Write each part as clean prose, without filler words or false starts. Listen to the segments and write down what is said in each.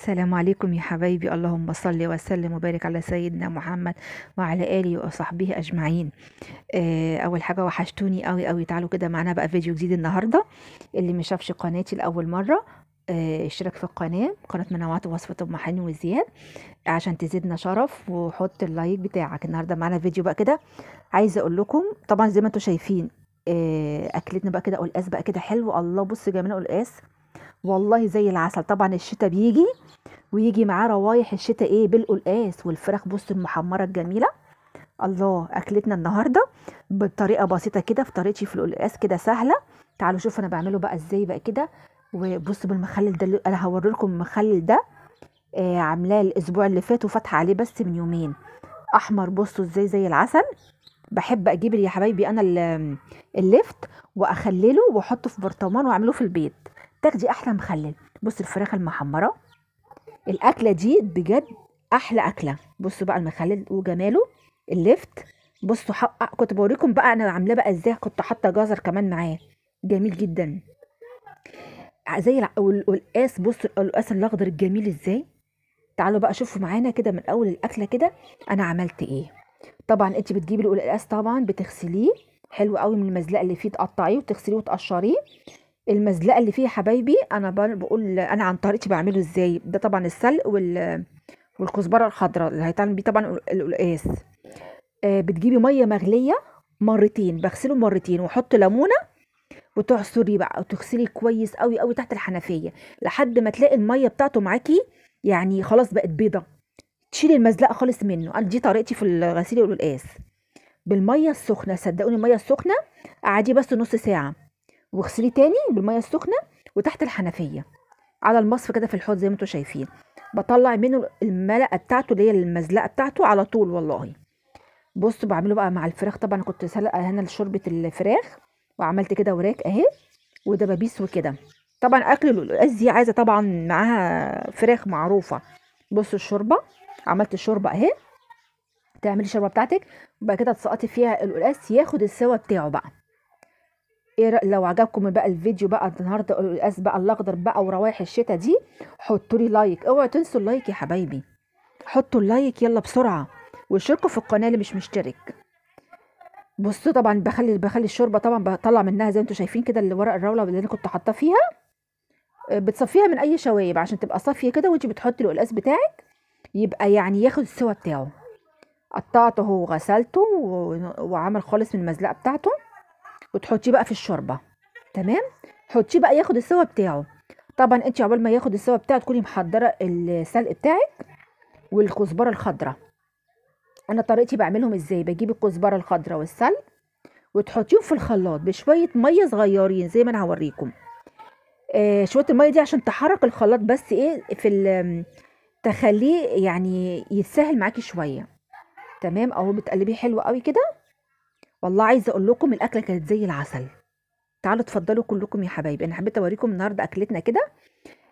السلام عليكم يا حبايبي، اللهم صل وسلم وبارك على سيدنا محمد وعلى آله وصحبه أجمعين. أول حاجة وحشتوني قوي قوي. تعالوا كده معانا بقى فيديو جديد النهاردة. اللي ما شافش قناتي لأول مرة اشترك في قناة منوعات ووصفة أم حنين وزياد عشان تزيدنا شرف، وحط اللايك بتاعك. النهاردة معانا فيديو بقى كده. عايزة أقول لكم طبعا زي ما انتم شايفين أكلتنا بقى كده قلقاس بقى كده حلو. الله بص جمال قلقاس، والله زي العسل. طبعا الشتاء بيجي ويجي معاه روايح الشتاء ايه بالقلقاس والفراخ بص المحمره الجميله. الله اكلتنا النهارده بطريقه بسيطه كده، في طريقتي في القلقاس كده سهله. تعالوا شوف انا بعمله بقى ازاي بقى كده. وبص بالمخلل ده اللي انا هوري لكم المخلل ده. عاملاه الاسبوع اللي فات وفاتحه عليه بس من يومين. احمر بصوا ازاي زي العسل. بحب اجيب يا حبايبي انا اللفت واخلله واحطه في برطمان واعمله في البيت. تاخدي احلى مخلل. بص الفراخ المحمره، الاكله دي بجد احلى اكله. بصوا بقى المخلل وجماله. اللفت بصوا كنت بوريكم بقى انا عاملاه بقى ازاي. كنت حاطه جزر كمان معاه، جميل جدا. زي والقلقاس بصوا القلقاس الاخضر الجميل ازاي. تعالوا بقى شوفوا معانا كده من اول الاكله كده انا عملت ايه. طبعا انت بتجيبي القلقاس طبعا بتغسليه حلو قوي من المزلقه اللي فيه، تقطعيه وتغسليه وتقشريه. المزلقه اللي فيه يا حبايبي انا بقول انا عن طريقتي بعمله ازاي. ده طبعا السلق والكزبره الخضراء اللي هيتعمل بيه طبعا القلقاس. بتجيبي ميه مغليه مرتين، بغسله مرتين واحط ليمونه وتعصري بقى وتغسلي كويس قوي قوي تحت الحنفيه لحد ما تلاقي الميه بتاعته معاكي يعني خلاص بقت بيضه. تشيلي المزلقه خالص منه. انا دي طريقتي في غسيل القلقاس بالميه السخنه. صدقوني الميه السخنه قعدي بس نص ساعه واغسليه تاني بالميه السخنه وتحت الحنفيه على المصفى كده في الحوض زي ما انتم شايفين. بطلع منه الملقه بتاعته اللي هي المزلقه بتاعته على طول والله. بصوا بعمله بقى مع الفراخ. طبعا كنت سلقه هنا شوربه الفراخ وعملت كده وراك اهي ودبابيس وكده. طبعا اكل القلقاس دي عايزه طبعا معاها فراخ معروفه. بصوا الشوربه، عملت الشوربه اهي. تعملي الشوربه بتاعتك وبقى كده تسقطي فيها القلقاس ياخد السوا بتاعه بقى. ايه لو عجبكم بقى الفيديو بقى النهارده القلقاس بقى الاخضر بقى وروائح الشتاء دي، حطوا لي لايك. اوعوا تنسوا اللايك يا حبايبي، حطوا اللايك يلا بسرعه، واشتركوا في القناه اللي مش مشترك. بصوا طبعا بخلي الشوربه طبعا بطلع منها زي ما انتم شايفين كده اللي ورق الراوله اللي انا كنت حاطاه فيها. بتصفيها من اي شوايب عشان تبقى صافيه كده وانت بتحطي القلقاس بتاعك يبقى يعني ياخد السوا بتاعه. قطعته وغسلته وعمل خالص من المزلقه بتاعته وتحطيه بقى في الشوربه. تمام، حطيه بقى ياخد السوا بتاعه. طبعا انت عقبال ما ياخد السوا بتاعه تكوني محضره السلق بتاعك والكزبره الخضراء. انا طريقتي بعملهم ازاي. بجيب الكزبره الخضراء والسلق وتحطيهم في الخلاط بشويه ميه صغيرين زي ما انا هوريكم. شويه الميه دي عشان تحرك الخلاط بس ايه تخليه يعني يتسهل معاكي شويه. تمام اهو بتقلبيه حلو قوي كده. والله عايزه اقول لكم الاكله كانت زي العسل. تعالوا اتفضلوا كلكم يا حبايبي. انا حبيت اوريكم النهارده اكلتنا كده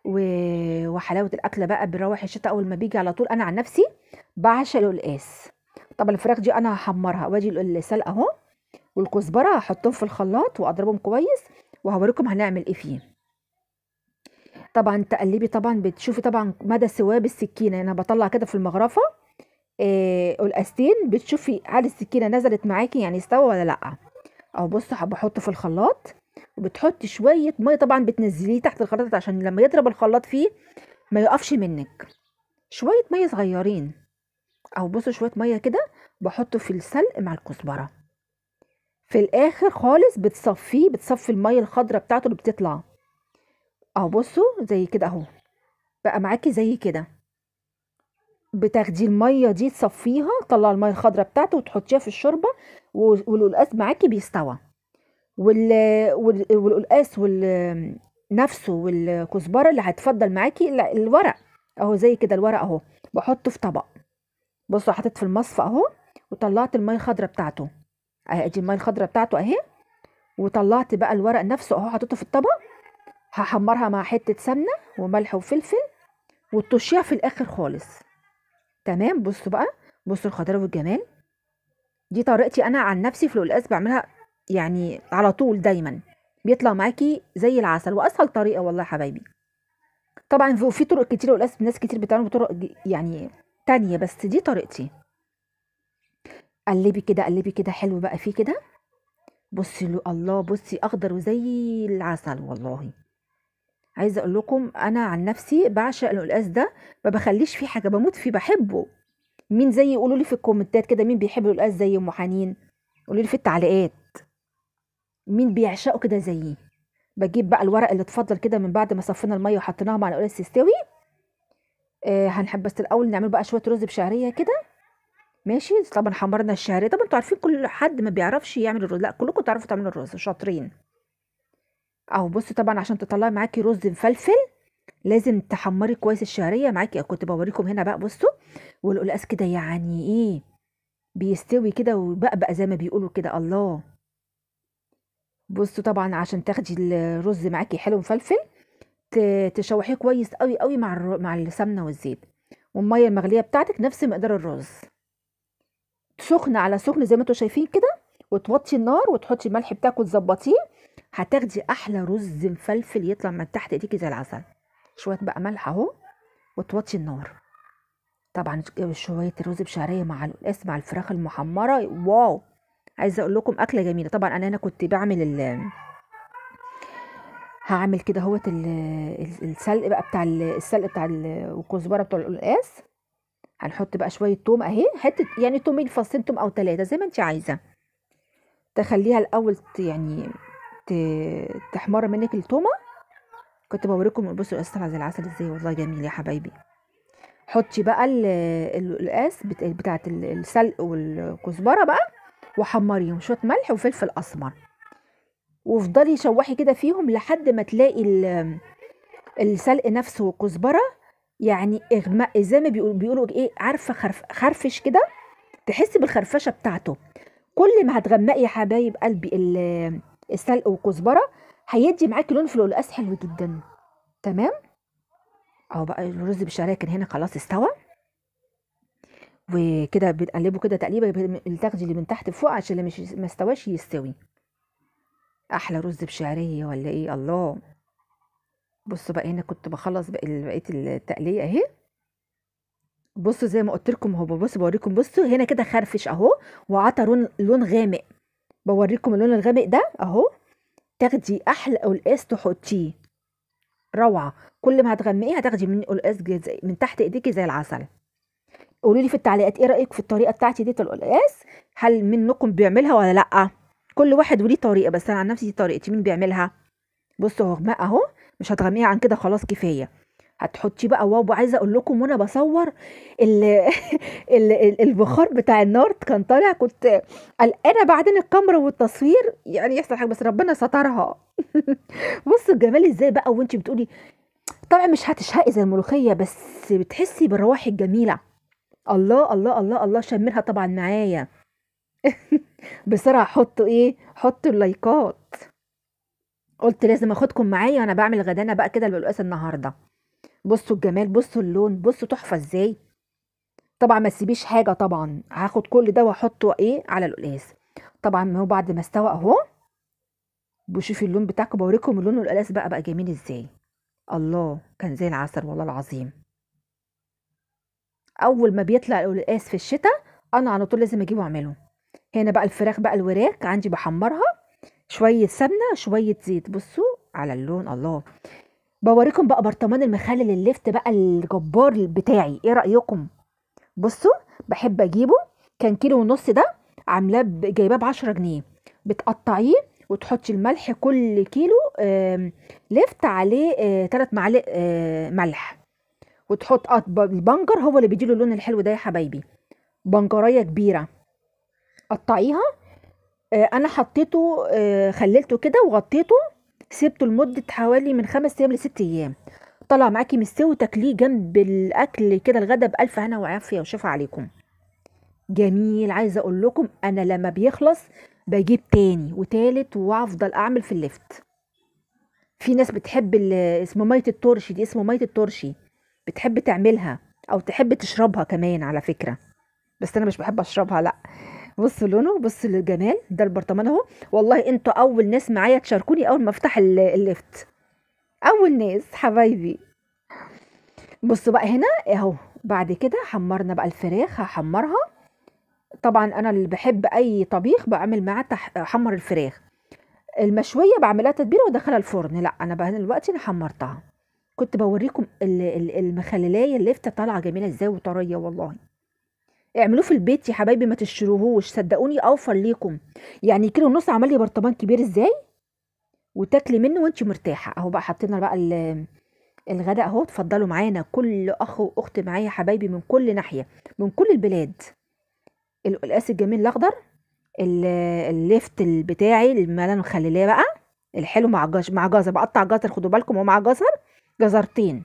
وحلاوه الاكله بقى بروح الشتاء اول ما بيجي على طول. انا عن نفسي بعشق القلقاس. طب الفراخ دي انا هحمرها وادي السلق اهو والكزبره هحطهم في الخلاط واضربهم كويس وهوريكم هنعمل ايه فيه. طبعا تقلبي طبعا بتشوفي طبعا مدى سواه بالسكينه. انا بطلع كده في المغرفه قلقاستين بتشوفي هل السكينه نزلت معاكي يعني استوى ولا لا. او بصوا بحطه في الخلاط وبتحطي شويه ميه طبعا بتنزليه تحت الخلاط عشان لما يضرب الخلاط فيه ما يقفش منك. شويه ميه صغيرين او بصوا شويه ميه كده بحطه في السلق مع الكزبره. في الاخر خالص بتصفي الميه الخضراء بتاعته اللي بتطلع. اهو بصوا زي كده اهو بقى معاكي زي كده. بتاخدي الميه دي تصفيها تطلع الميه الخضراء بتاعته وتحطيها في الشوربه والقلقاس معاكي بيستوى. والقلقاس نفسه والكزبره اللي هتفضل معاكي الورق اهو زي كده. الورق اهو بحطه في طبق. بصوا حطيت في المصفى اهو وطلعت الميه الخضراء بتاعته اهي. ادي الميه الخضراء بتاعته اهي. وطلعت بقى الورق نفسه اهو حطيته في الطبق. هحمرها مع حته سمنه وملح وفلفل وتطشيها في الاخر خالص. تمام بصوا بقى، بصوا الخضار والجمال. دي طريقتي انا عن نفسي في القلقاس بعملها يعني على طول دايما بيطلع معاكي زي العسل واسهل طريقه والله يا حبايبي. طبعا في طرق كتير، وللاسف ناس كتير بتعمل بطرق يعني تانية، بس دي طريقتي. قلبي كده قلبي كده حلو بقى فيه كده. بصي له الله، بصي اخضر وزي العسل والله. عايزه اقول لكم انا عن نفسي بعشق القلقاس ده، ما بخليش فيه حاجه، بموت فيه بحبه. مين زيي؟ قولوا لي في الكومنتات كده، مين بيحب القلقاس زي ام حنين؟ قولوا لي في التعليقات مين بيعشقه كده زيي. بجيب بقى الورق اللي اتفضل كده من بعد ما صفينا الميه وحطيناها مع القلقاس يستوي. هنحب بس الاول نعمل بقى شويه رز بشعريه كده. ماشي، طبعا حمرنا الشعريه. طبعا انتوا عارفين كل حد ما بيعرفش يعمل الرز، لا كلكم تعرفوا تعملوا الرز، شاطرين. اهو بصي، طبعا عشان تطلعي معاكي رز مفلفل لازم تحمري كويس الشعريه معاكي. كنت بوريكم هنا بقى، بصوا. والقلقاس كده يعني ايه، بيستوي كده وبقى زي ما بيقولوا كده. الله. بصوا طبعا عشان تاخدي الرز معاكي حلو مفلفل، تشوحيه كويس قوي قوي مع مع السمنه والزيت. والميه المغليه بتاعتك نفس مقدار الرز، سخن على سخن زي ما انتوا شايفين كده. وتوطي النار وتحطي الملح بتاعك وتظبطيه. هتاخدي احلى رز مفلفل يطلع من تحت ايديكي زي العسل. شويه بقى ملح اهو، وتوطي النار. طبعا شويه رز بشعريه مع القلقاس مع الفراخ المحمره، واو. عايزه اقول لكم اكله جميله. طبعا انا هنا كنت بعمل هعمل كده اهوت السلق بقى بتاع السلق بتاع الكزبره بتوع القلقاس. هنحط بقى شويه توم اهي، حته يعني تومين، فصين توم او ثلاثه زي ما انت عايزه. تخليها الاول يعني تحمر منك التومه. كنت بوريكم بصوا القلقاس طالع زي العسل ازاي، والله جميل يا حبايبي. حطي بقى القلقاس بتاعت السلق والكزبره بقى، وحمريهم شويه ملح وفلفل اسمر. وافضلي شوحي كده فيهم لحد ما تلاقي السلق نفسه والكزبره يعني اغماء، زي ما بيقولوا ايه، عارفه خرفش كده. تحسي بالخرفشه بتاعته. كل ما هتغمقي يا حبايب قلبي السلق والكزبره، هيدي معاكي لون في القلقاس حلو جدا. تمام. اهو بقى الرز بالشعريه كان هنا خلاص استوى. وكده بنقلبه كده تقليبه، تاخدي اللي من تحت فوق عشان اللي مش ما استواش يستوي. احلى رز بشعريه ولا ايه؟ الله. بصوا بقى هنا كنت بخلص بقيه التقليه اهي. بصوا زي ما قلت لكم، هو بصوا بوريكم، بصوا هنا كده خرفش اهو، وعطى لون غامق. بوريكم اللون الغامق ده اهو. تاخدي احلى قلقاس تحطيه، روعه. كل ما هتغمقيه هتاخدي من قلقاس من تحت ايديكي زي العسل. قولوا لي في التعليقات ايه رايك في الطريقه بتاعتي دي القلقاس، هل منكم بيعملها ولا لا؟ كل واحد وليه طريقه، بس انا عن نفسي دي طريقتي. مين بيعملها؟ بصوا هو غماء اهو، مش هتغميه عن كده، خلاص كفايه. هتحطيه بقى. واو، عايزه اقول لكم وانا بصور ال البخار بتاع النار كان طالع، كنت قلقانه بعدين الكاميرا والتصوير يعني يحصل حاجه، بس ربنا سترها. بصوا الجمال ازاي بقى وانت بتقولي. طبعا مش هتشهقي زي الملوخيه، بس بتحسي بالروائح الجميله. الله الله الله الله، شمرها طبعا معايا. بسرعه حطوا ايه، حطوا اللايكات. قلت لازم اخدكم معايا وانا بعمل غدانا بقى كده القلقاس النهارده. بصوا الجمال، بصوا اللون، بصوا تحفه ازاي. طبعا ما تسيبيش حاجه، طبعا هاخد كل ده واحطه ايه على القلقاس. طبعا هو بعد ما استوى اهو، بشوفي اللون بتاعكم، بوريكم اللون القلقاس بقى جميل ازاي. الله، كان زي العسل والله العظيم. اول ما بيطلع القلقاس في الشتاء انا على طول لازم اجيبه واعمله. هنا بقى الفراخ بقى الوراك عندي بحمرها، شويه سمنه شويه زيت. بصوا على اللون، الله. بوريكم بقى برطمان المخلل الليفت بقى الجبار بتاعي، ايه رايكم؟ بصوا، بحب اجيبه. كان كيلو ونص ده، عاملاه جايباه ب10 جنيه. بتقطعيه وتحطي الملح كل كيلو لفت عليه 3 معالق ملح. وتحط البنجر هو اللي بيديله اللون الحلو ده يا حبايبي. بنجرية كبيرة قطعيها. انا حطيته خللته كده وغطيته. سيبته لمدة حوالي من 5 ايام ل6 ايام. طلع معاكي مستوي، تاكليه جنب الاكل كده الغدا بألف هنا وعافية وشفا عليكم. جميل. عايزه اقول لكم انا لما بيخلص بجيب تاني وتالت وافضل اعمل في الليفت. في ناس بتحب اسمه ميه الترشي، دي اسمه ميه الترشي، بتحب تعملها او تحب تشربها كمان على فكره. بس انا مش بحب اشربها، لا. بصوا لونه، بصوا للجمال ده البرطمان اهو. والله انتوا اول ناس معايا تشاركوني اول ما افتح الليفت. اول ناس حبايبي. بصوا بقى هنا اهو. بعد كده حمرنا بقى الفراخ، هحمرها. طبعا انا اللي بحب اي طبيخ بعمل معاه احمر الفراخ. المشويه بعملها تتبيله وادخلها الفرن. لا انا بقى دلوقتي انا حمرتها. كنت بوريكم المخللايه اللفته طالعه جميله ازاي وطريه والله. اعملوه في البيت يا حبايبي، ما تشتروهوش، صدقوني اوفر ليكم. يعني كيلو ونص عمل لي برطمان كبير ازاي، وتاكلي منه وانت مرتاحه. اهو بقى حطينا بقى الغداء اهو. اتفضلوا معانا كل اخ واخت معايا يا حبايبي من كل ناحيه، من كل البلاد. القلقاس الجميل الاخضر، اللفت بتاعي الملان مخللاه بقى الحلو مع جزر. بقطع جزر، خدوا بالكم، هو مع جزر، جزرتين.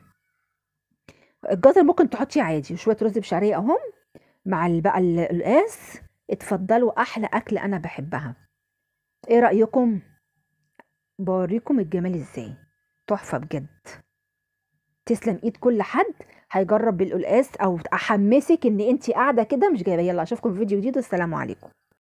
الجزر ممكن تحطيه عادي، وشويه رز بشعريه اهم مع بقى القلقاس. اتفضلوا، احلى اكل انا بحبها. ايه رايكم؟ بوريكم الجمال ازاي، تحفه بجد. تسلم ايد كل حد هيجرب بالقلقاس، او احمسك ان انت قاعده كده مش جايبه. يلا اشوفكم في فيديو جديد والسلام عليكم.